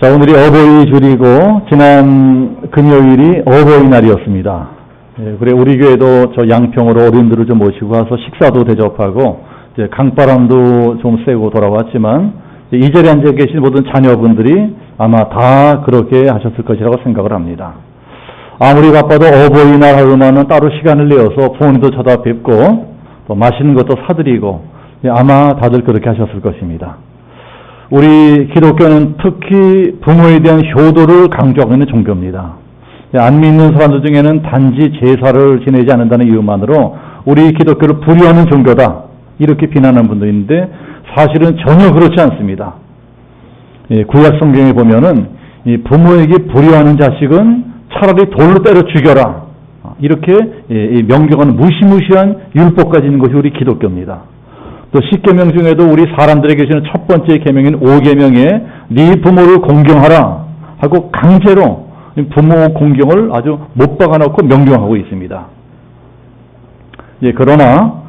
자, 오늘이 어버이줄이고 지난 금요일이 어버이날이었습니다. 그래 우리 교회도 저 양평으로 어른들을 좀 모시고 와서 식사도 대접하고 이제 강바람도 좀 쐬고 돌아왔지만 이 자리에 앉아 계신 모든 자녀분들이 아마 다 그렇게 하셨을 것이라고 생각을 합니다. 아무리 바빠도 어버이날 하루만은 따로 시간을 내어서 부모님도 찾아뵙고 또 맛있는 것도 사드리고 아마 다들 그렇게 하셨을 것입니다. 우리 기독교는 특히 부모에 대한 효도를 강조하고 있는 종교입니다. 안 믿는 사람들 중에는 단지 제사를 지내지 않는다는 이유만으로 우리 기독교를 불의하는 종교다 이렇게 비난하는 분도 있는데 사실은 전혀 그렇지 않습니다. 구약 성경에 보면은 부모에게 불의하는 자식은 차라리 돌로 때려 죽여라 이렇게 명령하는 무시무시한 율법까지 있는 것이 우리 기독교입니다. 또 10계명 중에도 우리 사람들에게 주는 첫 번째 계명인 5계명에 네 부모를 공경하라 하고 강제로 부모 공경을 아주 못 박아놓고 명령하고 있습니다. 그러나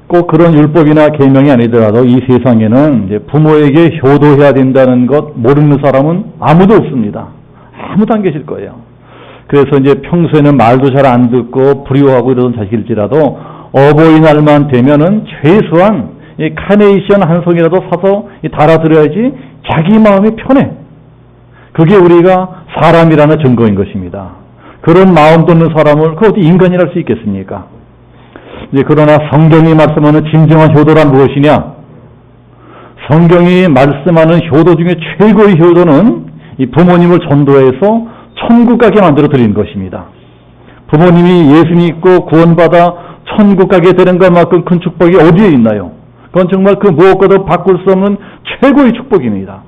꼭 그런 율법이나 계명이 아니더라도 이 세상에는 이제 부모에게 효도해야 된다는 것 모르는 사람은 아무도 없습니다. 아무도 안 계실 거예요. 그래서 이제 평소에는 말도 잘 안 듣고 불효하고 이러던 자식일지라도 어버이날만 되면은 최소한 이 카네이션 한 송이라도 사서 달아드려야지 자기 마음이 편해. 그게 우리가 사람이라는 증거인 것입니다. 그런 마음 돋는 사람을 그 어디 인간이랄 수 있겠습니까? 그러나 성경이 말씀하는 진정한 효도란 무엇이냐? 성경이 말씀하는 효도 중에 최고의 효도는 이 부모님을 전도해서 천국 가게 만들어 드리는 것입니다. 부모님이 예수 믿고 구원받아 천국 가게 되는 것만큼 큰 축복이 어디에 있나요? 그건 정말 그 무엇과도 바꿀 수 없는 최고의 축복입니다.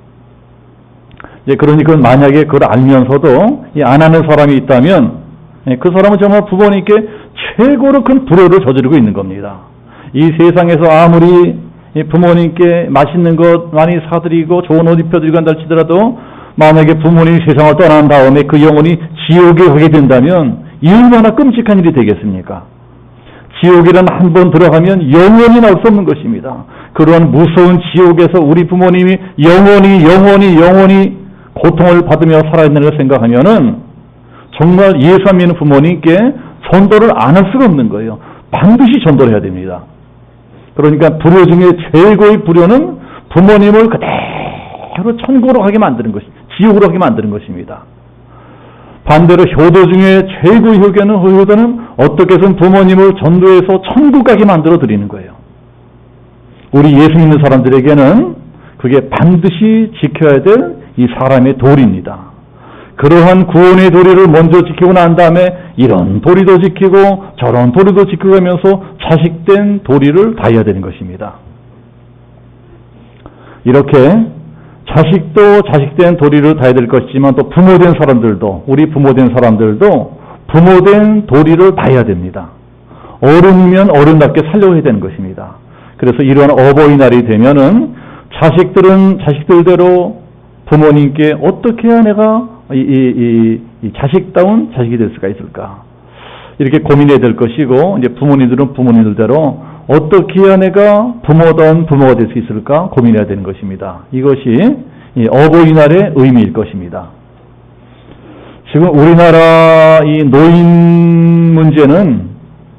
그러니 그건 만약에 그걸 알면서도 안 하는 사람이 있다면 그 사람은 정말 부모님께 최고로 큰 불효를 저지르고 있는 겁니다. 이 세상에서 아무리 부모님께 맛있는 것 많이 사드리고 좋은 옷 입혀드리고 한다 할지라도 만약에 부모님이 세상을 떠난 다음에 그 영혼이 지옥에 가게 된다면 이 얼마나 끔찍한 일이 되겠습니까? 지옥이란 한 번 들어가면 영원히 나올 수 없는 것입니다. 그러한 무서운 지옥에서 우리 부모님이 영원히 고통을 받으며 살아야 된다는 걸 생각하면은 정말 예수 안 믿는 부모님께 전도를 안 할 수가 없는 거예요. 반드시 전도를 해야 됩니다. 그러니까 불효 중에 최고의 불효는 부모님을 그대로 천국으로 가게 만드는 것이, 지옥으로 가게 만드는 것입니다. 반대로 효도 중에 최고의 효도는 어떻게 해서든 부모님을 전도해서 천국 가게 만들어 드리는 거예요. 우리 예수 믿는 사람들에게는 그게 반드시 지켜야 될 이 사람의 도리입니다. 그러한 구원의 도리를 먼저 지키고 난 다음에 이런 도리도 지키고 저런 도리도 지켜가면서 자식된 도리를 다해야 되는 것입니다. 이렇게 자식도 자식된 도리를 다해야 될 것이지만 또 부모된 사람들도 우리 부모된 사람들도 부모된 도리를 다해야 됩니다. 어른이면 어른답게 살려고 해야 되는 것입니다. 그래서 이러한 어버이날이 되면은 자식들은 자식들대로 부모님께 어떻게 해야 내가 이 자식다운 자식이 될 수가 있을까 이렇게 고민해야 될 것이고 이제 부모님들은 부모님들대로 어떻게 해야 내가 부모다운 부모가 될 수 있을까 고민해야 되는 것입니다. 이것이 이 어버이날의 의미일 것입니다. 지금 우리나라 이 노인 문제는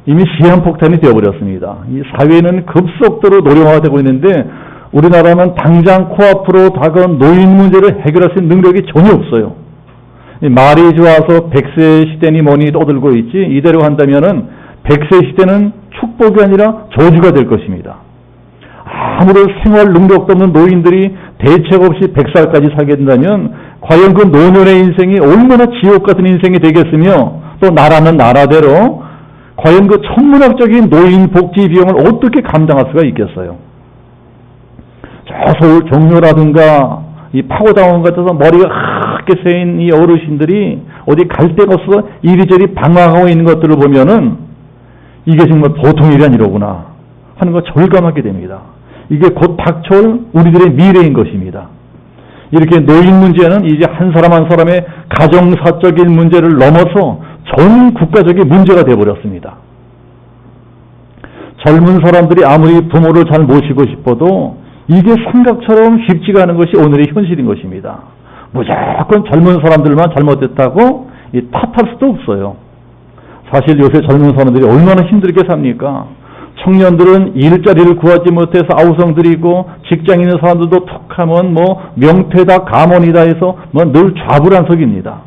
이미 시한폭탄이 되어버렸습니다. 이 사회는 급속도로 노령화가 되고 있는데 우리나라는 당장 코앞으로 다가온 노인 문제를 해결할 수 있는 능력이 전혀 없어요. 말이 좋아서 100세 시대니 뭐니 떠들고 있지 이대로 한다면은 100세 시대는 축복이 아니라 저주가 될 것입니다. 아무런 생활 능력도 없는 노인들이 대책 없이 100살까지 살게 된다면 과연 그 노년의 인생이 얼마나 지옥 같은 인생이 되겠으며 또 나라는 나라대로 과연 그 천문학적인 노인 복지 비용을 어떻게 감당할 수가 있겠어요? 저 서울 종로라든가 이 파고다운 같아서 머리가 하얗게 새인 이 어르신들이 어디 갈 데가 없어서 이리저리 방황하고 있는 것들을 보면은 이게 정말 보통 일이 아니로구나 하는 거 절감하게 됩니다. 이게 곧 닥쳐올 우리들의 미래인 것입니다. 이렇게 노인 문제는 이제 한 사람 한 사람의 가정사적인 문제를 넘어서 전 국가적인 문제가 되어버렸습니다. 젊은 사람들이 아무리 부모를 잘 모시고 싶어도 이게 생각처럼 쉽지가 않은 것이 오늘의 현실인 것입니다. 무조건 젊은 사람들만 잘못됐다고 탓할 수도 없어요. 사실 요새 젊은 사람들이 얼마나 힘들게 삽니까? 청년들은 일자리를 구하지 못해서 아우성들이고, 직장 있는 사람들도 툭하면 명퇴다 감원이다 해서 늘 좌불안석입니다.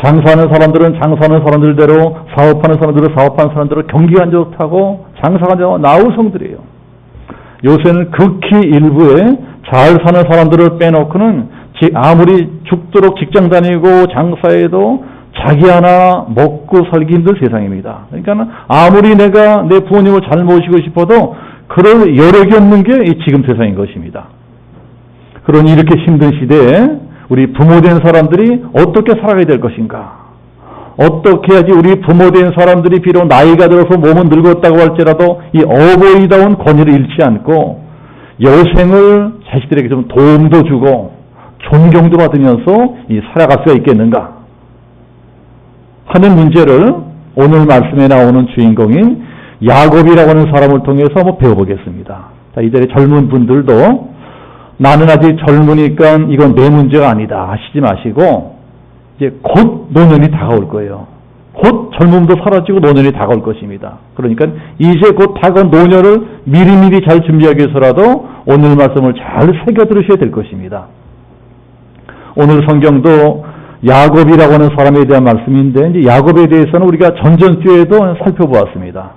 장사하는 사람들은 장사하는 사람들대로, 사업하는 사람들은 사업하는 사람대로 경기가 안 좋다고 장사가 안 좋아 나우성들이에요. 요새는 극히 일부에 잘 사는 사람들을 빼놓고는 아무리 죽도록 직장 다니고 장사해도 자기 하나 먹고 살기 힘든 세상입니다. 그러니까 아무리 내가 내 부모님을 잘 모시고 싶어도 그럴 여력이 없는 게 지금 세상인 것입니다. 그러니 이렇게 힘든 시대에 우리 부모된 사람들이 어떻게 살아가야 될 것인가? 어떻게 해야지 우리 부모된 사람들이 비록 나이가 들어서 몸은 늙었다고 할지라도 이 어버이다운 권위를 잃지 않고 여생을 자식들에게 좀 도움도 주고 존경도 받으면서 살아갈 수가 있겠는가 하는 문제를 오늘 말씀에 나오는 주인공인 야곱이라고 하는 사람을 통해서 한번 배워보겠습니다. 자, 이 자리에 젊은 분들도 나는 아직 젊으니까 이건 내 문제가 아니다 하시지 마시고, 이제 곧 노년이 다가올 거예요. 곧 젊음도 사라지고 노년이 다가올 것입니다. 그러니까 이제 곧 다가온 노년을 미리미리 잘 준비하기 위해서라도 오늘 말씀을 잘 새겨 들으셔야 될 것입니다. 오늘 성경도 야곱이라고 하는 사람에 대한 말씀인데, 이제 야곱에 대해서는 우리가 전전주에도 살펴보았습니다.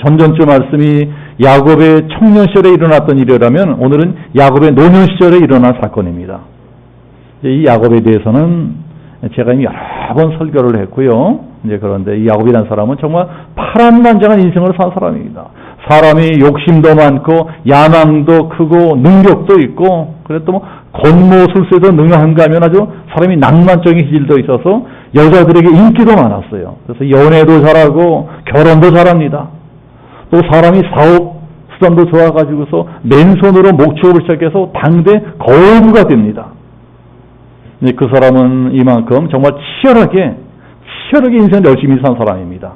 전전주 말씀이 야곱의 청년 시절에 일어났던 일이라면 오늘은 야곱의 노년 시절에 일어난 사건입니다. 이 야곱에 대해서는 제가 이미 여러 번 설교를 했고요. 그런데 이 야곱이라는 사람은 정말 파란만장한 인생을 산 사람입니다. 사람이 욕심도 많고 야망도 크고 능력도 있고, 그래도 또 권모술세도 능한가 하면 아주 사람이 낭만적인 기질도 있어서 여자들에게 인기도 많았어요. 그래서 연애도 잘하고 결혼도 잘합니다. 또 사람이 사업 수단도 좋아가지고서 맨손으로 목축업을 시작해서 당대 거부가 됩니다. 그 사람은 이만큼 정말 치열하게 인생을 열심히 산 사람입니다.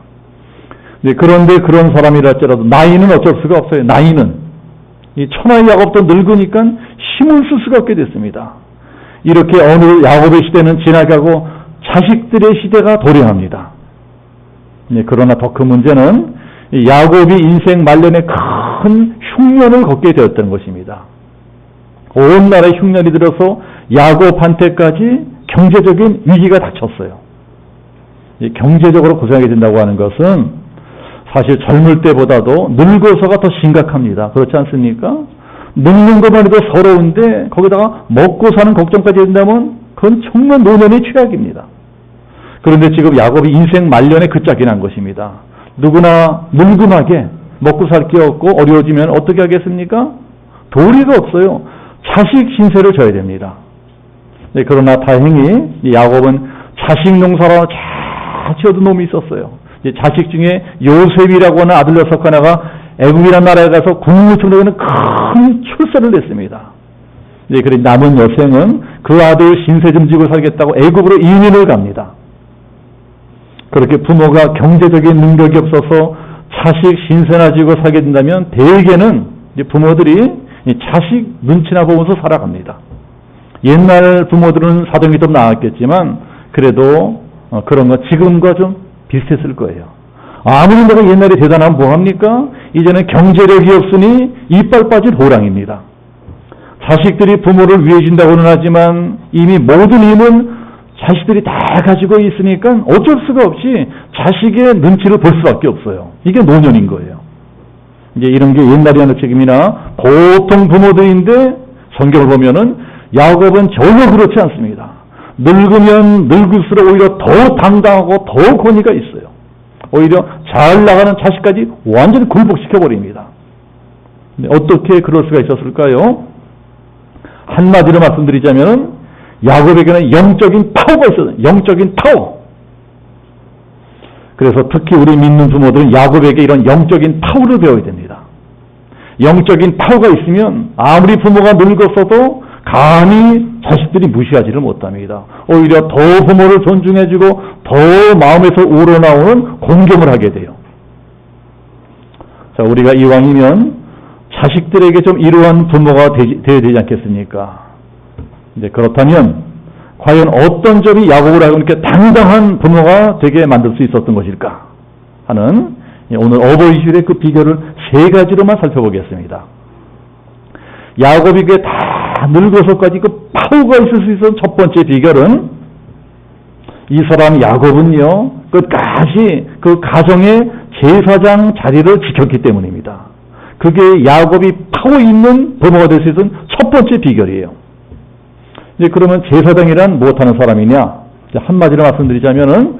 그런데 그런 사람이랄지라도 나이는 어쩔 수가 없어요. 나이는 이 천하의 야곱도 늙으니까 힘을 쓸 수가 없게 됐습니다. 이렇게 어느 야곱의 시대는 지나가고 자식들의 시대가 도래합니다. 그러나 더 큰 문제는 야곱이 인생 말년에 큰 흉년을 겪게 되었던 것입니다. 온 나라에 흉년이 들어서 야곱한테까지 경제적인 위기가 닥쳤어요. 경제적으로 고생하게 된다고 하는 것은 사실 젊을 때보다도 늙어서가 더 심각합니다. 그렇지 않습니까? 늙는 것만 해도 서러운데 거기다가 먹고 사는 걱정까지 된다면 그건 정말 노년의 최악입니다. 그런데 지금 야곱이 인생 말년에 그 짝이 난 것입니다. 누구나 늙음하게 먹고 살 게 없고 어려워지면 어떻게 하겠습니까? 도리가 없어요. 자식 신세를 져야 됩니다. 그러나 다행히 야곱은 자식 농사로 잘 지어둔 놈이 있었어요. 자식 중에 요셉이라고 하는 아들 녀석 하나가 애국이라는 나라에 가서 국무총리는 큰 출세를 냈습니다. 그래 남은 여생은 그 아들 신세 좀 지고 살겠다고 애국으로 이민을 갑니다. 그렇게 부모가 경제적인 능력이 없어서 자식 신세나 지고 살게 된다면 대개는 부모들이 자식 눈치나 보면서 살아갑니다. 옛날 부모들은 사정이 좀 나았겠지만 그래도 그런 거 지금과 좀 비슷했을 거예요. 아무리 내가 옛날에 대단하면 뭐합니까? 이제는 경제력이 없으니 이빨 빠진 호랑입니다. 자식들이 부모를 위해준다고는 하지만 이미 모든 힘은 자식들이 다 가지고 있으니까 어쩔 수가 없이 자식의 눈치를 볼 수밖에 없어요. 이게 노년인 거예요. 이제 이런 게 옛날에 하는 책임이나 보통 부모들인데 성경을 보면은 야곱은 전혀 그렇지 않습니다. 늙으면 늙을수록 오히려 더 당당하고 더 권위가 있어요. 오히려 잘 나가는 자식까지 완전히 굴복시켜버립니다. 어떻게 그럴 수가 있었을까요? 한마디로 말씀드리자면 야곱에게는 영적인 파워가 있어요. 영적인 파워. 그래서 특히 우리 믿는 부모들은 야곱에게 이런 영적인 파워를 배워야 됩니다. 영적인 파워가 있으면 아무리 부모가 늙었어도 감히 자식들이 무시하지를 못합니다. 오히려 더 부모를 존중해주고 더 마음에서 우러나오는 공경을 하게 돼요. 자, 우리가 이왕이면 자식들에게 좀 이러한 부모가 되어야 되지 않겠습니까? 이제 그렇다면 과연 어떤 점이 야곱을 하여금 이렇게 당당한 부모가 되게 만들 수 있었던 것일까 하는 오늘 어버이 주일의 그 비결을 세 가지로만 살펴보겠습니다. 야곱이 그게 다 늙어서까지 그 파워가 있을 수 있었던 첫 번째 비결은 이 사람 야곱은요 끝까지 그 가정의 제사장 자리를 지켰기 때문입니다. 그게 야곱이 파워 있는 부모가 될 수 있는 첫 번째 비결이에요. 이제 그러면 제사장이란 무엇하는 사람이냐? 한마디로 말씀드리자면은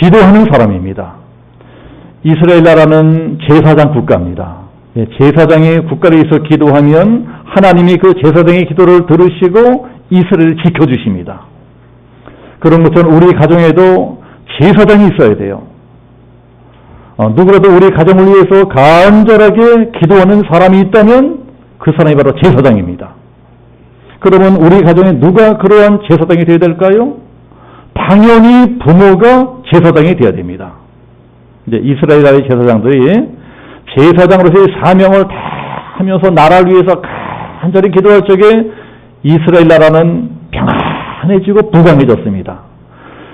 기도하는 사람입니다. 이스라엘 나라는 제사장 국가입니다. 제사장이 국가를 위해서 기도하면 하나님이 그 제사장의 기도를 들으시고 이스라엘을 지켜주십니다. 그런 것처럼 우리 가정에도 제사장이 있어야 돼요. 누구라도 우리 가정을 위해서 간절하게 기도하는 사람이 있다면 그 사람이 바로 제사장입니다. 그러면 우리 가정에 누가 그러한 제사장이 되어야 될까요? 당연히 부모가 제사장이 되어야 됩니다. 이제 이스라엘 나라의 제사장들이 제사장으로서의 사명을 다 하면서 나라를 위해서 간절히 기도할 적에 이스라엘 나라는 평안해지고 부강해졌습니다.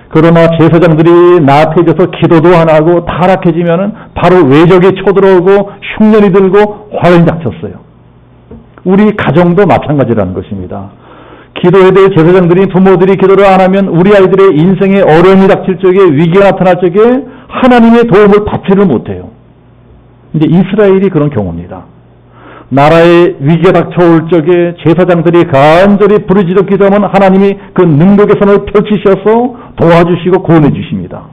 그러나 제사장들이 나태해져서 기도도 안 하고 타락해지면은 바로 외적이 쳐들어오고 흉년이 들고 화를 닥쳤어요. 우리 가정도 마찬가지라는 것입니다. 기도에 대해 제사장들이 부모들이 기도를 안 하면 우리 아이들의 인생에 어려움이 닥칠 적에 위기가 나타날 적에 하나님의 도움을 받지를 못해요. 이제 이스라엘이 그런 경우입니다. 나라에 위기가 닥쳐올 적에 제사장들이 간절히 부르짖어 기도하면 하나님이 그 능력의 손을 펼치셔서 도와주시고 구원해 주십니다.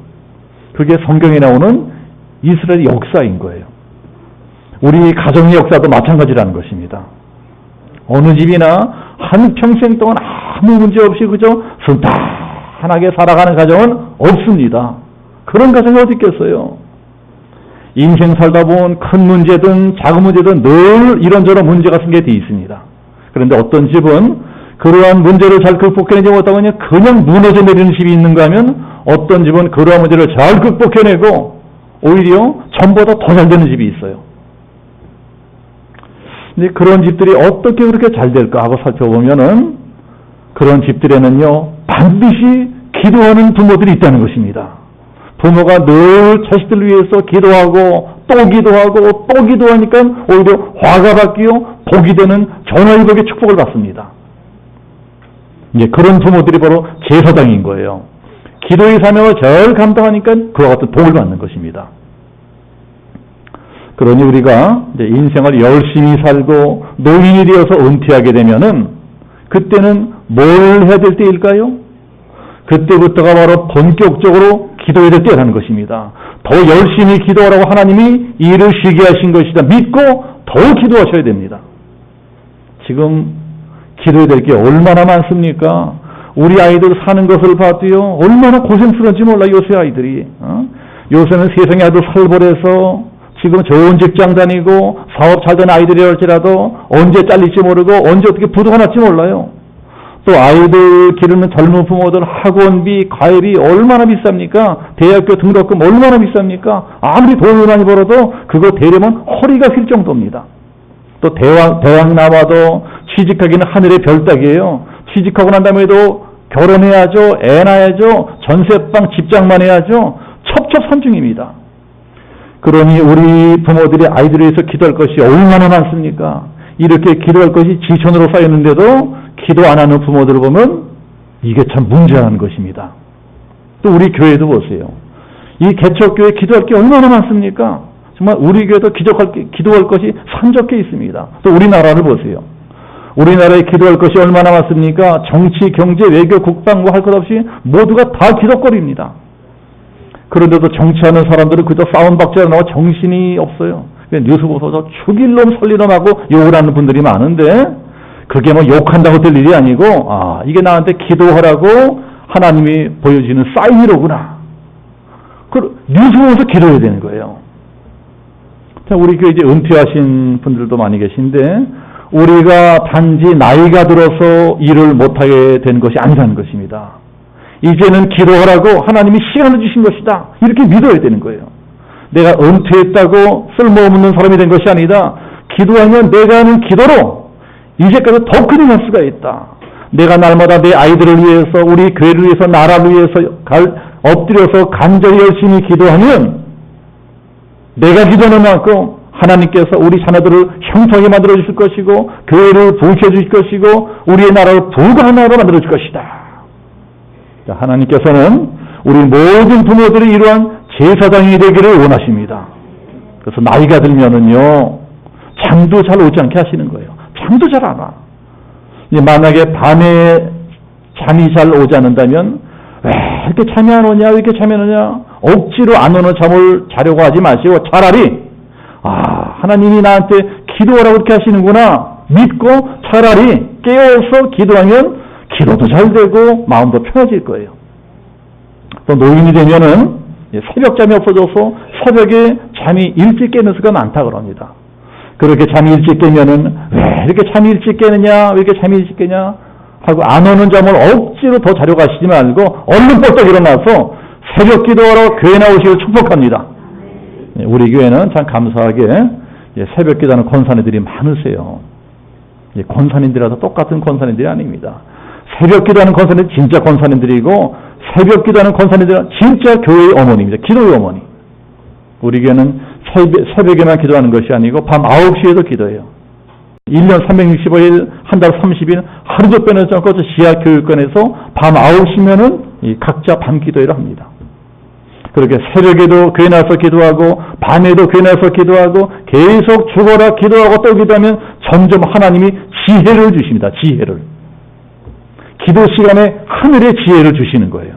그게 성경에 나오는 이스라엘 역사인 거예요. 우리 가정의 역사도 마찬가지라는 것입니다. 어느 집이나 한평생 동안 아무 문제 없이 그저 순탄하게 살아가는 가정은 없습니다. 그런 가정이 어디 있겠어요? 인생 살다 보면 큰 문제든 작은 문제든 늘 이런저런 문제가 생기게 돼 있습니다. 그런데 어떤 집은 그러한 문제를 잘 극복해내지 못하고 그냥 무너져 내리는 집이 있는가 하면 어떤 집은 그러한 문제를 잘 극복해내고 오히려 전보다 더 잘 되는 집이 있어요. 근데 그런 집들이 어떻게 그렇게 잘 될까 하고 살펴보면은 그런 집들에는요 반드시 기도하는 부모들이 있다는 것입니다. 부모가 늘 자식들을 위해서 기도하고 또 기도하고 또 기도하니까 오히려 화가 바뀌어 복이 되는 전화위복의 축복을 받습니다. 이제 그런 부모들이 바로 제사장인 거예요. 기도의 사명을 잘 감당하니까 그와 같은 복을 받는 것입니다. 그러니 우리가 이제 인생을 열심히 살고 노인이 되어서 은퇴하게 되면은 그때는 뭘 해야 될 때일까요? 그때부터가 바로 본격적으로 기도해야 될 때라는 것입니다. 더 열심히 기도하라고 하나님이 일을 쉬게 하신 것이다 믿고 더 기도하셔야 됩니다. 지금 기도해야 될 게 얼마나 많습니까? 우리 아이들 사는 것을 봐도요 얼마나 고생스러운지 몰라. 요새 아이들이 요새는 세상이 아주 살벌해서 지금 좋은 직장 다니고 사업 잘 되는 아이들이랄지라도 언제 잘릴지 모르고 언제 어떻게 부도가 날지 몰라요. 또 아이들 기르는 젊은 부모들 학원비, 과외비 얼마나 비쌉니까? 대학교 등록금 얼마나 비쌉니까? 아무리 돈을 많이 벌어도 그거 대려면 허리가 휠 정도입니다. 또 대학 나와도 취직하기는 하늘의 별 따기예요. 취직하고 난 다음에도 결혼해야죠, 애 낳아야죠, 전세방 집장만 해야죠. 첩첩산중입니다. 그러니 우리 부모들이 아이들을 위해서 기도할 것이 얼마나 많습니까? 이렇게 기도할 것이 지천으로 쌓였는데도 기도 안 하는 부모들을 보면 이게 참 문제라는 것입니다. 또 우리 교회도 보세요. 이 개척교회 기도할 게 얼마나 많습니까? 정말 우리 교회도 기도할 것이 산적해 있습니다. 또 우리나라를 보세요. 우리나라에 기도할 것이 얼마나 많습니까? 정치, 경제, 외교, 국방 뭐 할 것 없이 모두가 다 기도거리입니다. 그런데도 정치하는 사람들은 그저 싸움박자로 나와 정신이 없어요. 뉴스 보면서 죽일 놈 살릴 놈 하고 욕을 하는 분들이 많은데 그게 뭐 욕한다고 될 일이 아니고 이게 나한테 기도하라고 하나님이 보여주는 사인이로구나. 뉴스 보면서 기도해야 되는 거예요. 자, 우리 교회 이제 은퇴하신 분들도 많이 계신데 우리가 단지 나이가 들어서 일을 못하게 된 것이 아니라는 것입니다. 이제는 기도하라고 하나님이 시간을 주신 것이다. 이렇게 믿어야 되는 거예요. 내가 은퇴했다고 쓸모없는 사람이 된 것이 아니다. 기도하면 내가 하는 기도로 이제까지 더 큰 일을 할 수가 있다. 내가 날마다 내 아이들을 위해서, 우리 교회를 위해서, 나라를 위해서 엎드려서 간절히 열심히 기도하면 내가 기도하는 만큼 하나님께서 우리 자녀들을 형통하게 만들어 주실 것이고, 교회를 부으셔 주실 것이고, 우리의 나라를 부강한 나라로 만들어 줄 것이다. 자, 하나님께서는 우리 모든 부모들이 이러한 제사장이 되기를 원하십니다. 그래서 나이가 들면은요, 잠도 잘 오지 않게 하시는 거예요. 잠도 잘 안 와. 만약에 밤에 잠이 잘 오지 않는다면, 왜 이렇게 잠이 안 오냐, 왜 이렇게 잠이 안 오냐, 억지로 안 오는 잠을 자려고 하지 마시고, 차라리 하나님이 나한테 기도하라고 이렇게 하시는구나 믿고 차라리 깨어서 기도하면 기도도 잘 되고 마음도 편해질 거예요. 또 노인이 되면은 새벽잠이 없어져서 새벽에 잠이 일찍 깨는 수가 많다 그럽니다. 그렇게 잠이 일찍 깨면은 왜 이렇게 잠이 일찍 깨느냐, 왜 이렇게 잠이 일찍 깨냐 하고 안 오는 잠을 억지로 더 자려고 하시지 말고 얼른 벌떡 일어나서 새벽 기도하러 교회 나오시길 축복합니다. 우리 교회는 참 감사하게 새벽 기도하는 권사님들이 많으세요. 권사님들이라도 똑같은 권사님들이 아닙니다. 새벽 기도하는 권사님들이 진짜 권사님들이고, 새벽 기도하는 권사님들은 진짜 교회의 어머니입니다. 기도의 어머니. 우리 교회는 새벽에만 기도하는 것이 아니고 밤 9시에도 기도해요. 1년 365일 한 달 30일 하루도 빼놓지 않고 지하교육관에서 밤 9시면은 각자 밤 기도회를 합니다. 그렇게 새벽에도 교회 나서 기도하고 밤에도 교회 나서 기도하고 계속 죽어라 기도하고 또 기도하면 점점 하나님이 지혜를 주십니다. 지혜를. 기도 시간에 하늘의 지혜를 주시는 거예요.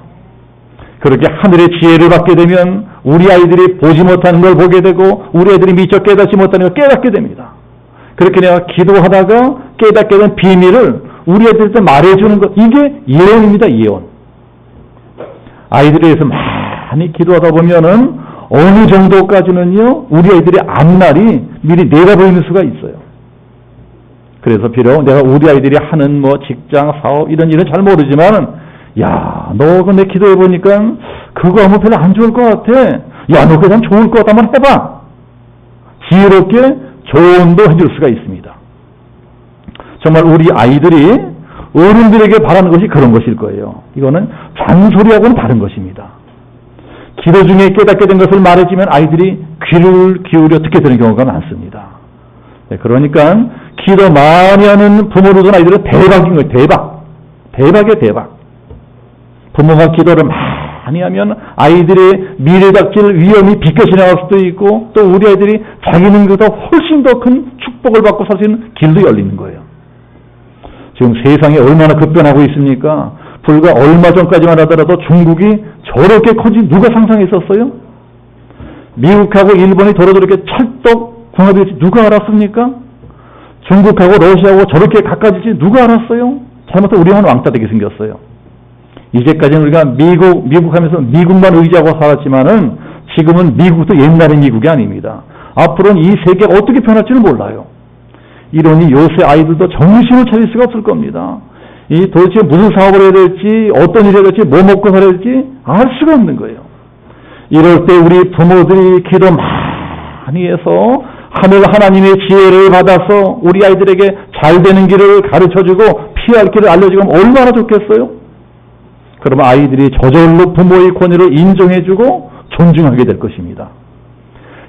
그렇게 하늘의 지혜를 받게 되면 우리 아이들이 보지 못하는 걸 보게 되고 우리 아이들이 미처 깨닫지 못하는 걸 깨닫게 됩니다. 그렇게 내가 기도하다가 깨닫게 된 비밀을 우리 애들한테 말해주는 것, 이게 예언입니다. 예언. 아이들에 대해서 많이 기도하다 보면은 어느 정도까지는요 우리 아이들의 앞날이 미리 내다보이는 수가 있어요. 그래서 비록 내가 우리 아이들이 하는 뭐 직장, 사업 이런 일은 잘 모르지만은 야, 너 근데 기도해 보니까 그거 하면 별로 안 좋을 것 같아. 야, 너 그냥 좋을 것 같아. 한번 해봐. 지혜롭게 조언도 해줄 수가 있습니다. 정말 우리 아이들이 어른들에게 바라는 것이 그런 것일 거예요. 이거는 잔소리하고는 다른 것입니다. 기도 중에 깨닫게 된 것을 말해주면 아이들이 귀를 기울여 듣게 되는 경우가 많습니다. 네, 그러니까 기도 많이 하는 부모를 둔 아이들은 대박인 거예요. 대박. 대박이에요. 대박. 부모가 기도를 많이 하면 아이들의 미래 닥칠 위험이 비껴 지나갈 수도 있고 또 우리 아이들이 자기는 그보다 훨씬 더 큰 축복을 받고 살 수 있는 길도 열리는 거예요. 지금 세상이 얼마나 급변하고 있습니까? 불과 얼마 전까지만 하더라도 중국이 저렇게 커진 누가 상상했었어요? 미국하고 일본이 도로도렇게 찰떡 궁합일지 누가 알았습니까? 중국하고 러시아하고 저렇게 가까워질지 누가 알았어요? 잘못하면 우리만 왕따 되게 생겼어요. 이제까지는 우리가 미국 하면서 미국만 의지하고 살았지만은 지금은 미국도 옛날의 미국이 아닙니다. 앞으로는 이 세계가 어떻게 변할지는 몰라요. 이러니 요새 아이들도 정신을 차릴 수가 없을 겁니다. 이 도대체 무슨 사업을 해야 될지, 어떤 일을 해야 될지, 뭐 먹고 살아야 될지 알 수가 없는 거예요. 이럴 때 우리 부모들이 기도 많이 해서 하나님의 지혜를 받아서 우리 아이들에게 잘 되는 길을 가르쳐주고 피할 길을 알려주면 얼마나 좋겠어요? 그러면 아이들이 저절로 부모의 권위를 인정해주고 존중하게 될 것입니다.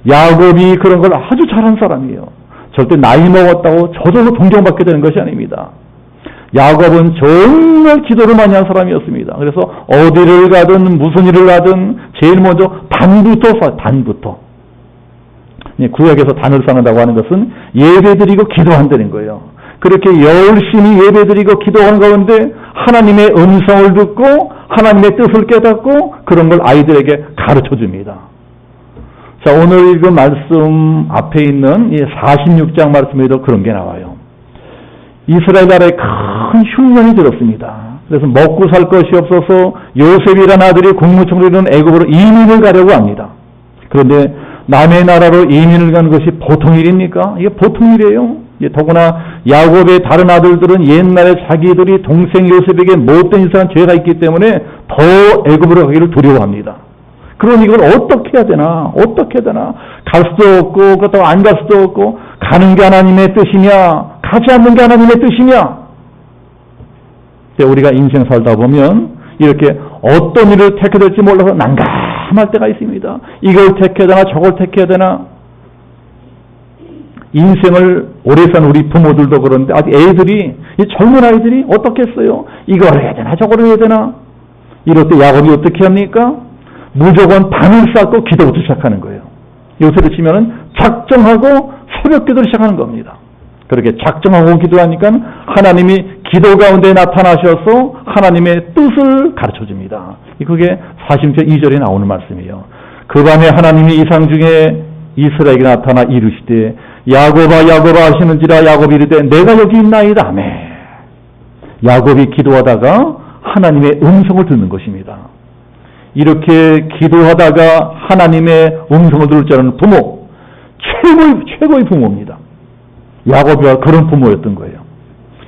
야곱이 그런 걸 아주 잘한 사람이에요. 절대 나이 먹었다고 저절로 존경받게 되는 것이 아닙니다. 야곱은 정말 기도를 많이 한 사람이었습니다. 그래서 어디를 가든 무슨 일을 하든 제일 먼저 단부터. 구약에서 단을 쌓는다고 하는 것은 예배드리고 기도한다는 거예요. 그렇게 열심히 예배드리고 기도하는 가운데 하나님의 음성을 듣고 하나님의 뜻을 깨닫고 그런 걸 아이들에게 가르쳐줍니다. 자, 오늘 읽은 말씀 앞에 있는 이 46장 말씀에도 그런 게 나와요. 이스라엘 나라에 큰 흉년이 들었습니다. 그래서 먹고 살 것이 없어서 요셉이라는 아들이 국무총리는 애굽으로 이민을 가려고 합니다. 그런데 남의 나라로 이민을 가는 것이 보통 일입니까? 이게 보통 일이에요. 더구나 야곱의 다른 아들들은 옛날에 자기들이 동생 요셉에게 못된 짓을 한 죄가 있기 때문에 더 애굽으로 가기를 두려워합니다. 그러니 이걸 어떻게 해야 되나? 갈 수도 없고 그렇다고 안 갈 수도 없고 가는 게 하나님의 뜻이냐? 가지 않는 게 하나님의 뜻이냐? 우리가 인생 살다 보면 이렇게 어떤 일을 택해야 될지 몰라서 난감할 때가 있습니다. 이걸 택해야 되나 저걸 택해야 되나. 인생을 오래 산 우리 부모들도 그런데 아직 애들이, 이 젊은 아이들이 어떻겠어요? 이걸 해야 되나 저걸 해야 되나. 이럴 때 야곱이 어떻게 합니까? 무조건 밤을 쌓고 기도부터 시작하는 거예요. 요새를 치면은 작정하고 새벽 기도를 시작하는 겁니다. 그렇게 작정하고 기도하니까 하나님이 기도 가운데 나타나셔서 하나님의 뜻을 가르쳐 줍니다. 그게 40절 2절에 나오는 말씀이에요. 그 밤에 하나님이 이상 중에 이스라엘에게 나타나 이르시되 야곱아 야곱아 하시는지라. 야곱이 이르되 내가 여기 있나이다. 아멘. 야곱이 기도하다가 하나님의 음성을 듣는 것입니다. 이렇게 기도하다가 하나님의 음성을 들을 줄 아는 부모, 최고의 부모입니다. 야곱이가 그런 부모였던 거예요.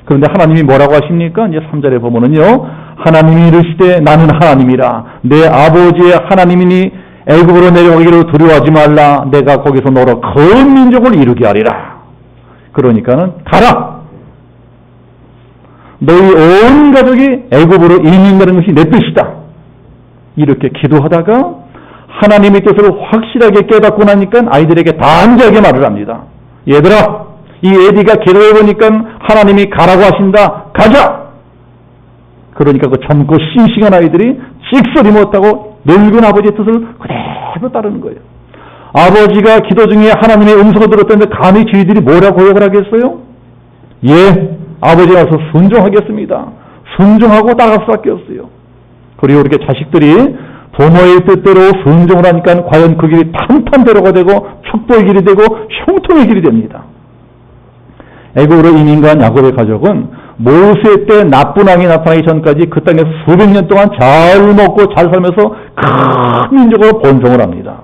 그런데 하나님이 뭐라고 하십니까? 이제 3절에 보면은요, 하나님이 이르시되 나는 하나님이라. 내 아버지의 하나님이니 애굽으로 내려가기를 두려워하지 말라. 내가 거기서 너로 큰 민족을 이루게 하리라. 그러니까는 가라. 너희 온 가족이 애굽으로 이민 가는 것이 내 뜻이다. 이렇게 기도하다가 하나님의 뜻을 확실하게 깨닫고 나니까 아이들에게 단호하게 말을 합니다. 얘들아, 이 에디가 기도해보니까 하나님이 가라고 하신다. 가자! 그러니까 그 젊고 싱싱한 아이들이 찍소리 못하고 늙은 아버지의 뜻을 그대로 따르는 거예요. 아버지가 기도 중에 하나님의 음성을 들었다는데 감히 저희들이 뭐라고 고백을 하겠어요? 예, 아버지가 와서 순종하겠습니다. 순종하고 따라갈 수밖에 없어요. 그리고 이렇게 자식들이 부모의 뜻대로 순종을 하니까 과연 그 길이 탄탄대로가 되고 축복의 길이 되고 형통의 길이 됩니다. 애굽으로 이민 간 야곱의 가족은 모세 때 나쁜 왕이 나타나기 전까지 그 땅에서 수백 년 동안 잘 먹고 잘 살면서 큰 민족으로 번성을 합니다.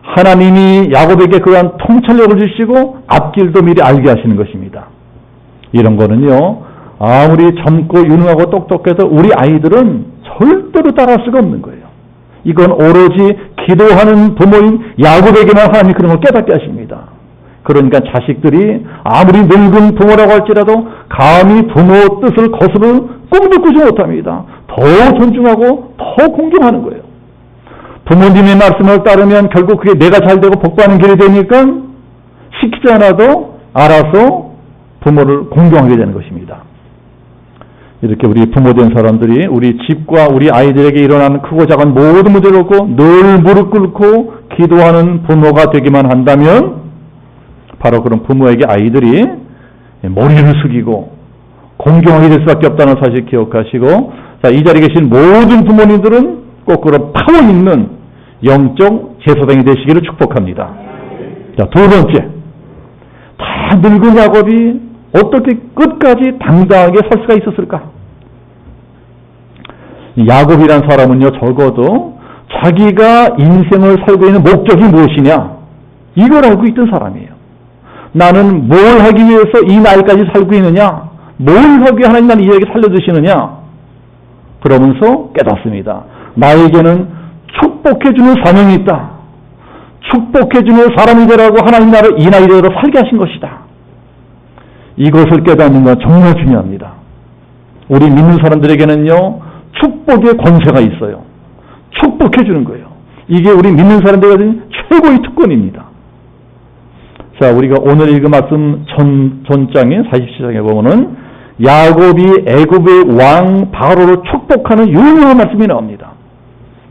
하나님이 야곱에게 그러한 통찰력을 주시고 앞길도 미리 알게 하시는 것입니다. 이런 거는요, 아무리 젊고 유능하고 똑똑해서 우리 아이들은 절대로 따라할 수가 없는 거예요. 이건 오로지 기도하는 부모인 야곱에게만 하나님이 그런 걸 깨닫게 하십니다. 그러니까 자식들이 아무리 늙은 부모라고 할지라도 감히 부모 뜻을 거스르는 꿈도 꾸지 못합니다. 더 존중하고 더 공경하는 거예요. 부모님의 말씀을 따르면 결국 그게 내가 잘되고 복받는 길이 되니까 시키지 않아도 알아서 부모를 공경하게 되는 것입니다. 이렇게 우리 부모된 사람들이 우리 집과 우리 아이들에게 일어나는 크고 작은 모든 문제를 놓고 늘 무릎 꿇고 기도하는 부모가 되기만 한다면 바로 그런 부모에게 아이들이 머리를 숙이고 공경하게 될 수밖에 없다는 사실 기억하시고, 자, 이 자리에 계신 모든 부모님들은 꼭 그런 파워 있는 영적 제사장이 되시기를 축복합니다. 자, 두 번째, 다 늙은 야곱이 어떻게 끝까지 당당하게 설 수가 있었을까? 야곱이란 사람은요, 적어도 자기가 인생을 살고 있는 목적이 무엇이냐, 이걸 알고 있던 사람이에요. 나는 뭘 하기 위해서 이 나이까지 살고 있느냐, 뭘 하기 위해 하나님 나를 이에게 살려주시느냐, 그러면서 깨닫습니다. 나에게는 축복해주는 사명이 있다. 축복해주는 사람이 되라고 하나님 나를 이 나이대로 살게 하신 것이다. 이것을 깨닫는 건 정말 중요합니다. 우리 믿는 사람들에게는요, 축복의 권세가 있어요. 축복해주는 거예요. 이게 우리 믿는 사람들에게 가진 최고의 특권입니다. 자, 우리가 오늘 읽은 말씀 전장인 47장에 보면은 야곱이 애굽의 왕 바로를 축복하는 유명한 말씀이 나옵니다.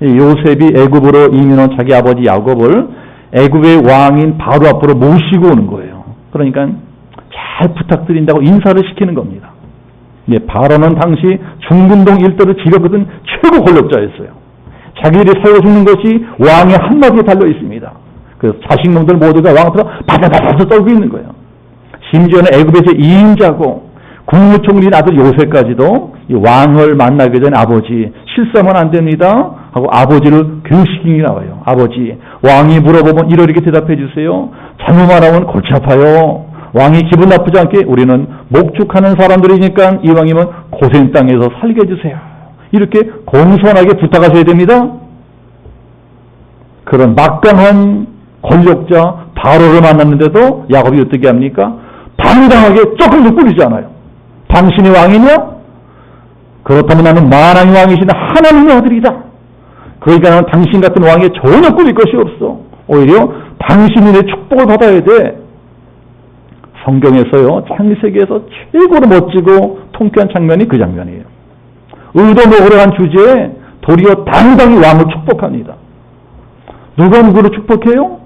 요셉이 애굽으로 이민한 자기 아버지 야곱을 애굽의 왕인 바로 앞으로 모시고 오는 거예요. 그러니까 잘 부탁드린다고 인사를 시키는 겁니다. 예, 바로는 당시 중근동 일대를 지배하던 최고 권력자였어요. 자기들이 살고 죽는 것이 왕의 한마디에 달려 있습니다. 그래서 자식놈들 모두가 왕 앞에서 바다바다 떨고 있는 거예요. 심지어는 애굽의 제2인자고 국무총리인 아들 요셉까지도 이 왕을 만나기 전에 아버지 실수하면 안 됩니다 하고 아버지를 교육시키는 게 나와요. 아버지, 왕이 물어보면 이렇게 대답해 주세요. 잘못 말하면 골치 아파요. 왕이 기분 나쁘지 않게 우리는 목축하는 사람들이니까 이왕이면 고생 땅에서 살게 해주세요. 이렇게 공손하게 부탁하셔야 됩니다. 그런 막강한 권력자 바로를 만났는데도 야곱이 어떻게 합니까? 당당하게 조금도 꿀리지 않아요. 당신이 왕이냐? 그렇다면 나는 만왕의 왕이신 하나님의 아들이다. 그러니까 나는 당신 같은 왕에 전혀 꾸릴 것이 없어. 오히려 당신이 내 축복을 받아야 돼. 성경에서요, 창세기에서 최고로 멋지고 통쾌한 장면이 그 장면이에요. 의도먹으러 간 주제에 도리어 당당히 왕을 축복합니다. 누가 누구를 축복해요?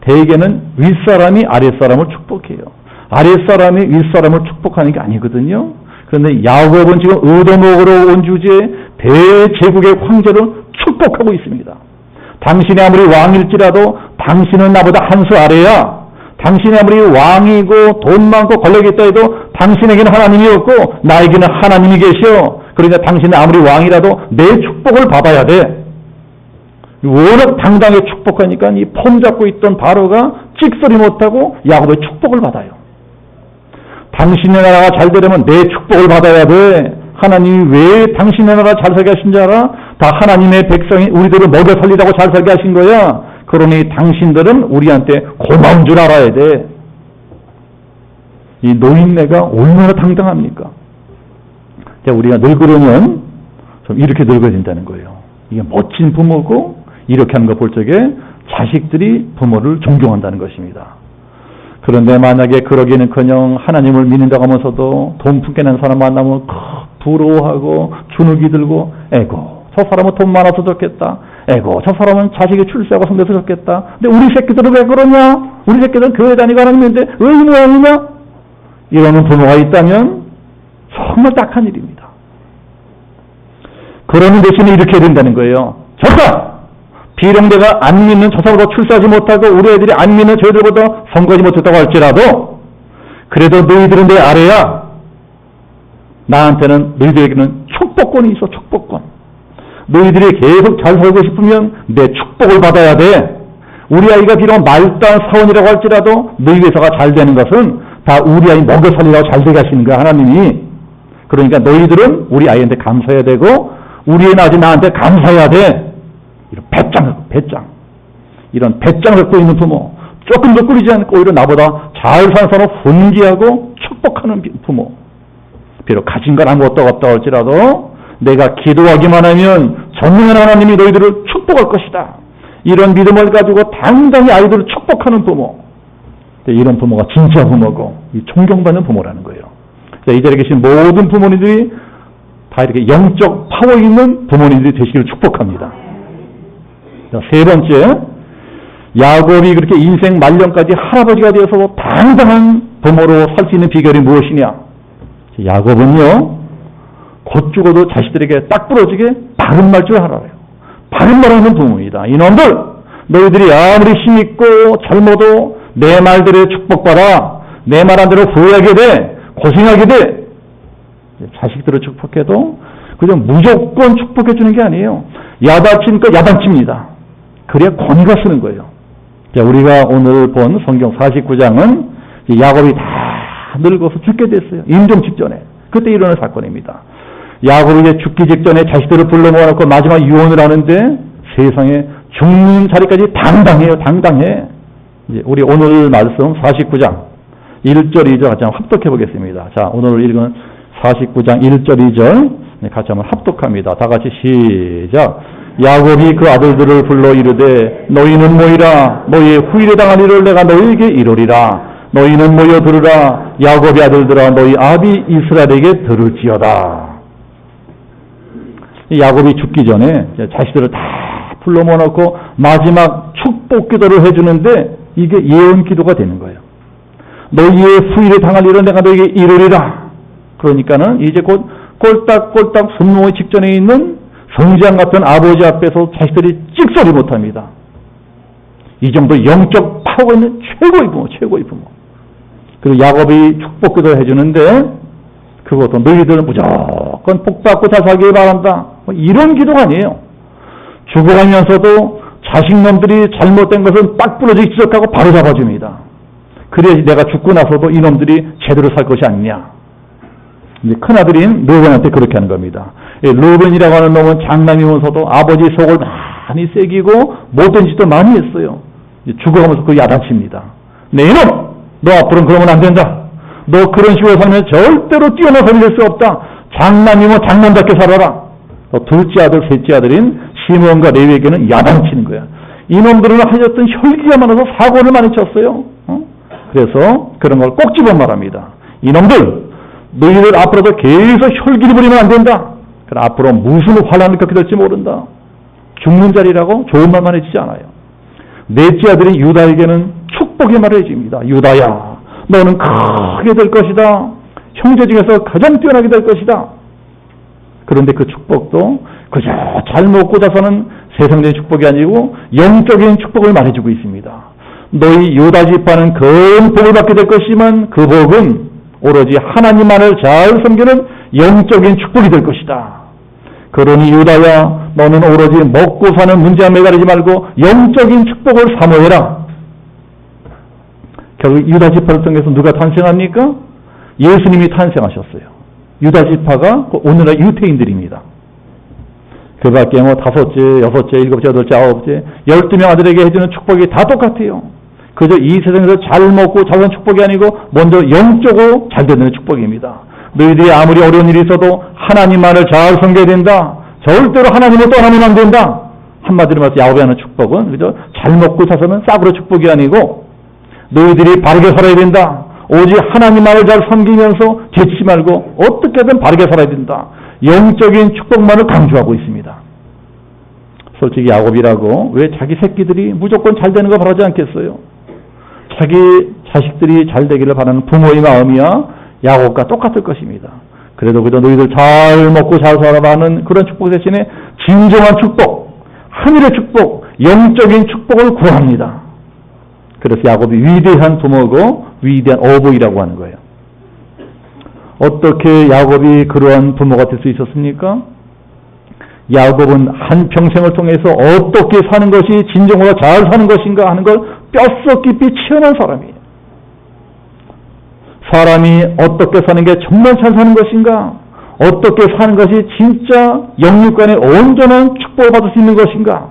대개는 윗사람이 아랫사람을 축복해요. 아랫사람이 윗사람을 축복하는 게 아니거든요. 그런데 야곱은 지금 의도먹으러 온 주제에 대제국의 황제를 축복하고 있습니다. 당신이 아무리 왕일지라도 당신은 나보다 한 수 아래야. 당신이 아무리 왕이고 돈 많고 권력이 있다 해도 당신에게는 하나님이 없고 나에게는 하나님이 계셔. 그러니까 당신은 아무리 왕이라도 내 축복을 받아야 돼. 워낙 당당하게 축복하니까 이 폼 잡고 있던 바로가 찍소리 못하고 야곱의 축복을 받아요. 당신의 나라가 잘 되려면 내 축복을 받아야 돼. 하나님이 왜 당신의 나라 잘 살게 하신 줄 알아? 다 하나님의 백성이 우리들을 먹여 살리라고 잘 살게 하신 거야. 그러니 당신들은 우리한테 고마운 줄 알아야 돼. 이 노인네가 얼마나 당당합니까? 자, 우리가 늙으려면 좀 이렇게 늙어야 된다는 거예요. 이게 멋진 부모고 이렇게 하는 거 볼 적에 자식들이 부모를 존경한다는 것입니다. 그런데 만약에 그러기는커녕 하나님을 믿는다고 하면서도 돈 품게 낸 사람 만나면 부러워하고 주눅이 들고 에고 저 사람은 돈 많아서 좋겠다. 에고 저 사람은 자식이 출세하고 성대서 좋겠다. 근데 우리 새끼들은 왜 그러냐? 우리 새끼들은 교회 다니고 하나님 믿는데 왜 이 모양이냐? 이러는 부모가 있다면 정말 딱한 일입니다. 그러는 대신에 이렇게 해야 된다는 거예요. 좋다! 비령대가 안 믿는 저 사람보다 출세하지 못하고 우리 애들이 안 믿는 저희들보다 선거하지 못했다고 할지라도 그래도 너희들은 내 아래야. 나한테는 너희들에게는 축복권이 있어. 축복권. 너희들이 계속 잘 살고 싶으면 내 축복을 받아야 돼. 우리 아이가 비록 말단 사원이라고 할지라도 너희 회사가 잘 되는 것은 다 우리 아이 먹여 살리라고 잘 되게 하시는 거야. 하나님이. 그러니까 너희들은 우리 아이한테 감사해야 되고 우리 애는 아직 나한테 감사해야 돼. 이런 배짱. 이런 배짱 갖고 있는 부모. 조금 더 꿀리지 않고 오히려 나보다 잘 사는 사람을 훈계하고 축복하는 부모. 비록 가진 건 아무것도 없다고 할지라도 내가 기도하기만 하면 전능한 하나님이 너희들을 축복할 것이다. 이런 믿음을 가지고 당당히 아이들을 축복하는 부모. 이런 부모가 진짜 부모고 존경받는 부모라는 거예요. 이 자리에 계신 모든 부모님들이 다 이렇게 영적 파워 있는 부모님들이 되시기를 축복합니다. 자, 세 번째, 야곱이 그렇게 인생 말년까지 할아버지가 되어서 당당한 부모로 살 수 있는 비결이 무엇이냐? 야곱은요, 곧 죽어도 자식들에게 딱 부러지게 바른 말 줄 알아요. 바른 말하는 부모입니다. 이놈들, 너희들이 아무리 힘있고 젊어도 내 말대로 축복받아. 내 말 한 대로 후회하게 돼. 고생하게 돼. 자식들을 축복해도 그냥 무조건 축복해 주는 게 아니에요. 야단치니까 야단칩니다. 그래야 권위가 쓰는 거예요. 자, 우리가 오늘 본 성경 49장은 야곱이 다 늙어서 죽게 됐어요. 임종 직전에. 그때 일어난 사건입니다. 야곱이 이제 죽기 직전에 자식들을 불러 모아놓고 마지막 유언을 하는데 세상에 죽는 자리까지 당당해요. 당당해. 이제 우리 오늘 말씀 49장 1절 2절 같이 한번 합독해 보겠습니다. 자, 오늘 읽은 49장 1절 2절 같이 한번 합독합니다. 다 같이 시작. 야곱이 그 아들들을 불러 이르되 너희는 모이라. 너희의 후일에 당한 일을 내가 너희에게 이루리라. 너희는 모여 들으라. 야곱의 아들들아 너희 아비 이스라엘에게 들을지어다. 야곱이 죽기 전에 자식들을 다 불러 모아놓고 마지막 축복 기도를 해주는데 이게 예언 기도가 되는 거예요. 너희의 후일에 당할 일은 내가 너희에게 이루리라. 그러니까는 이제 곧 꼴딱꼴딱 순모의 직전에 있는 성장 같은 아버지 앞에서 자식들이 찍소리 못합니다. 이 정도 영적 파워 있는 최고의 부모, 최고의 부모. 그리고 야곱이 축복 기도를 해주는데 그것도 너희들은 무조건 복받고 잘 살길 바란다. 이런 기도가 아니에요. 죽어가면서도 자식놈들이 잘못된 것은 딱 부러지기 지적하고 바로 잡아줍니다. 그래야지 내가 죽고 나서도 이놈들이 제대로 살 것이 아니냐. 이제 큰아들인 르벤한테 그렇게 하는 겁니다. 르벤이라고 하는 놈은 장남이면서도 아버지 속을 많이 새기고 못된 짓도 많이 했어요. 죽어가면서 그 야단칩니다. 네 이놈! 너 앞으로는 그러면 안 된다. 너 그런 식으로 살면 절대로 뛰어나서 될 수 없다. 장남이면 장남답게 살아라. 또 둘째 아들, 셋째 아들인 시므온과 레위에게는 야단치는 거야. 이놈들은 하여튼 혈기가 많아서 사고를 많이 쳤어요. 그래서 그런 걸 꼭 집어 말합니다. 이놈들, 너희들 앞으로도 계속 혈기를 부리면 안 된다. 그럼 앞으로 무슨 환란을 겪게 될지 모른다. 죽는 자리라고 좋은 말만 해주지 않아요. 넷째 아들인 유다에게는 축복의 말을 해줍니다. 유다야, 너는 크게 될 것이다. 형제 중에서 가장 뛰어나게 될 것이다. 그런데 그 축복도 그저 잘 먹고 자서는 세상적인 축복이 아니고 영적인 축복을 말해주고 있습니다. 너희 유다 지파는 큰 복을 받게 될 것이지만 그 복은 오로지 하나님만을 잘 섬기는 영적인 축복이 될 것이다. 그러니 유다야, 너는 오로지 먹고 사는 문제와 매달리지 말고 영적인 축복을 사모해라. 결국 유다 지파를 통해서 누가 탄생합니까? 예수님이 탄생하셨어요. 유다 지파가 오늘날 유태인들입니다. 그 밖에 뭐 다섯째, 여섯째, 일곱째, 여덟째, 아홉째, 12명 아들에게 해주는 축복이 다 똑같아요. 그저 이 세상에서 잘 먹고 잘 사는 축복이 아니고 먼저 영적으로 잘 되는 축복입니다. 너희들이 아무리 어려운 일이 있어도 하나님만을 잘 섬겨야 된다. 절대로 하나님을 떠나면 안 된다. 한마디로 말해서 야곱이 하는 축복은 그저 잘 먹고 사서는 싹으로 축복이 아니고 너희들이 바르게 살아야 된다. 오직 하나님만을 잘 섬기면서 죄치 말고 어떻게든 바르게 살아야 된다. 영적인 축복만을 강조하고 있습니다. 솔직히 야곱이라고 왜 자기 새끼들이 무조건 잘 되는 거 바라지 않겠어요? 자기 자식들이 잘 되기를 바라는 부모의 마음이야 야곱과 똑같을 것입니다. 그래도 그저 너희들 잘 먹고 잘 살아라는 그런 축복 대신에 진정한 축복, 하늘의 축복, 영적인 축복을 구합니다. 그래서 야곱이 위대한 부모고 위대한 어부이라고 하는 거예요. 어떻게 야곱이 그러한 부모가 될 수 있었습니까? 야곱은 한평생을 통해서 어떻게 사는 것이 진정으로 잘 사는 것인가 하는 걸 뼛속 깊이 체험한 사람이에요. 사람이 어떻게 사는 게 정말 잘 사는 것인가, 어떻게 사는 것이 진짜 영육간의 온전한 축복을 받을 수 있는 것인가,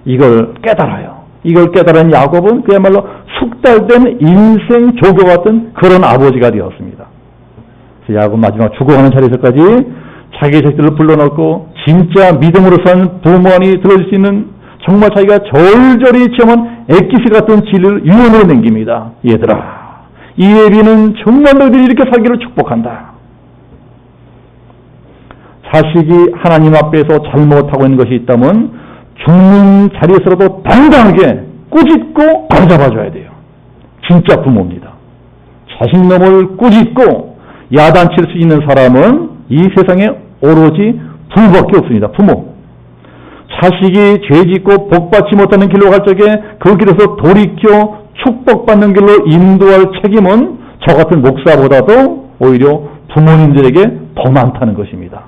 이걸 깨달아요. 이걸 깨달은 야곱은 그야말로 숙달된 인생 조교 같은 그런 아버지가 되었습니다. 그래서 야곱 마지막 죽어가는 자리에서까지 자기 자식들을 불러놓고 진짜 믿음으로 산 부모니 들어줄 수 있는 정말 자기가 절절히 체험한 엑기스 같은 진리를 유언으로 남깁니다. 얘들아, 이 예비는 정말 너희들이 이렇게 살기를 축복한다. 자식이 하나님 앞에서 잘못하고 있는 것이 있다면 죽는 자리에서라도 당당하게 꾸짖고 바로잡아줘야 돼요. 진짜 부모입니다. 자식 놈을 꾸짖고 야단칠 수 있는 사람은 이 세상에 오로지 부모밖에 없습니다. 부모. 자식이 죄짓고 복받지 못하는 길로 갈 적에 그 길에서 돌이켜 축복받는 길로 인도할 책임은 저 같은 목사보다도 오히려 부모님들에게 더 많다는 것입니다.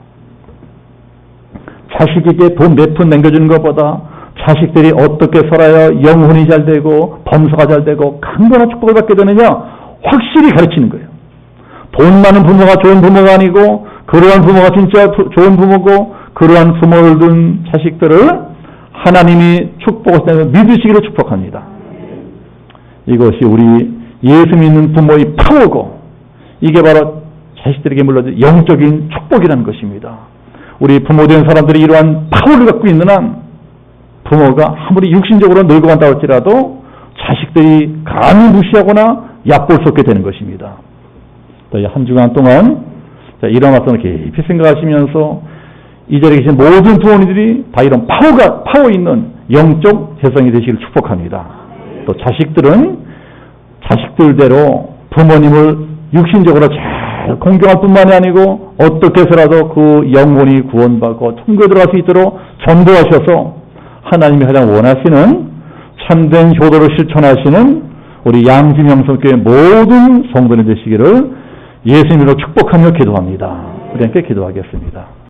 자식에게 돈 몇 푼 남겨주는 것보다 자식들이 어떻게 살아야 영혼이 잘 되고 범사가 잘 되고 강건한 축복을 받게 되느냐 확실히 가르치는 거예요. 돈 많은 부모가 좋은 부모가 아니고 그러한 부모가 진짜 좋은 부모고 그러한 부모를 둔 자식들을 하나님이 축복하시다면 믿으시기로 축복합니다. 이것이 우리 예수 믿는 부모의 파워고 이게 바로 자식들에게 물려진 영적인 축복이라는 것입니다. 우리 부모된 사람들이 이러한 파워를 갖고 있는 한 부모가 아무리 육신적으로 늙어간다 할지라도 자식들이 감히 무시하거나 얕볼 수 없게 되는 것입니다. 한 주간 동안 이런 말씀을 깊이 생각하시면서 이 자리에 계신 모든 부모님들이 다 이런 파워 있는 영적 재성이 되시길 축복합니다. 또 자식들은 자식들대로 부모님을 육신적으로 잘 공경할 뿐만이 아니고 어떻게 해서라도 그 영혼이 구원받고 천국에 들어갈 수 있도록 전도하셔서 하나님이 가장 원하시는 참된 효도를 실천하시는 우리 양심영성교회 모든 성도들 되시기를 예수님으로 축복하며 기도합니다. 우리 함께 기도하겠습니다.